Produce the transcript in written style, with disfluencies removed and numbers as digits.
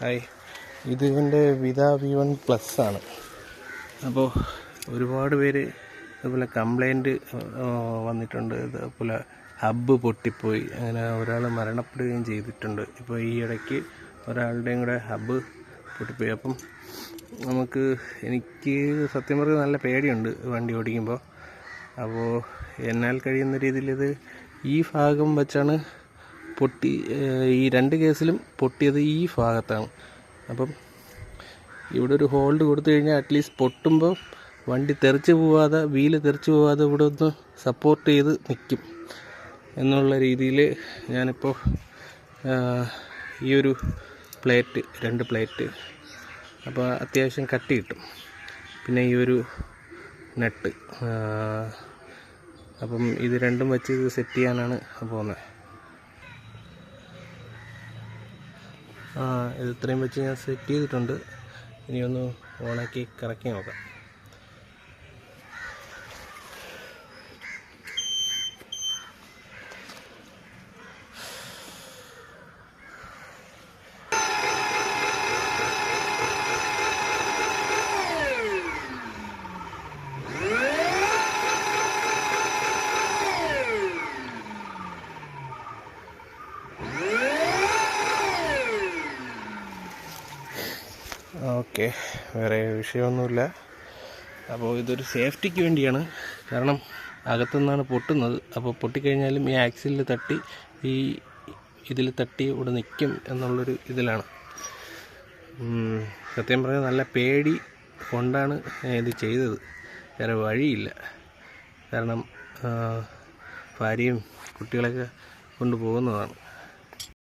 Hi, ഇത് ഇതിൻ്റെ വിത V1+ ആണ്. അപ്പോൾ ഒരുപാട് പേര് ഇതുപോലെ കംപ്ലൈൻറ്റ് വന്നിട്ടുണ്ട്. ഇതുപോലെ ഹബ്ബ് പൊട്ടിപ്പോയി, അങ്ങനെ ഒരാൾ മരണപ്പെടുകയും ചെയ്തിട്ടുണ്ട്. ഇപ്പോൾ ഈ ഇടയ്ക്ക് ഒരാളുടെയും കൂടെ ഹബ്ബ് പൊട്ടിപ്പോയി. അപ്പം എനിക്ക് സത്യം പറഞ്ഞാൽ നല്ല പേടിയുണ്ട് വണ്ടി ഓടിക്കുമ്പോൾ. അപ്പോൾ എന്നാൽ കഴിയുന്ന രീതിയിൽ ഇത് ഈ ഭാഗം വെച്ചാണ് ഈ 2 കേസിലും പൊട്ടിയത് ഈ ഭാഗത്താണ്. അപ്പം ഇവിടെ ഒരു ഹോൾഡ് കൊടുത്തു കഴിഞ്ഞാൽ അറ്റ്ലീസ്റ്റ് പൊട്ടുമ്പോൾ വണ്ടി തെറിച്ച് പോവാതെ, വീല് തെറിച്ച് പോവാതെ ഇവിടെ ഒന്ന് സപ്പോർട്ട് ചെയ്ത് നിൽക്കും എന്നുള്ള രീതിയിൽ ഞാനിപ്പോൾ ഈ ഒരു പ്ലേറ്റ്, 2 പ്ലേറ്റ്, അപ്പോൾ അത്യാവശ്യം കട്ടി കിട്ടും. പിന്നെ ഈ ഒരു നെട്ട്, അപ്പം ഇത് രണ്ടും വെച്ച് ഇത് സെറ്റ് ചെയ്യാനാണ് പോകുന്നത്. ഇത് ഇത്രയും വെച്ച് ഞാൻ സെറ്റ് ചെയ്തിട്ടുണ്ട്. ഇനിയൊന്ന് ഓണാക്കി കറക്കി നോക്കാം. ഓക്കെ, വേറെ വിഷയമൊന്നുമില്ല. അപ്പോൾ ഇതൊരു സേഫ്റ്റിക്ക് വേണ്ടിയാണ്. കാരണം അകത്തുനിന്നാണ് പൊട്ടുന്നത്. അപ്പോൾ പൊട്ടിക്കഴിഞ്ഞാലും ഈ ആക്സിലിൽ തട്ടി ഇതിൽ തട്ടി ഇവിടെ നിൽക്കും എന്നുള്ളൊരു ഇതിലാണ്. സത്യം പറഞ്ഞാൽ നല്ല പേടി കൊണ്ടാണ് ഇത് ചെയ്തത്. വേറെ വഴിയില്ല. കാരണം ഭാര്യയും കുട്ടികളൊക്കെ കൊണ്ടുപോകുന്നതാണ്.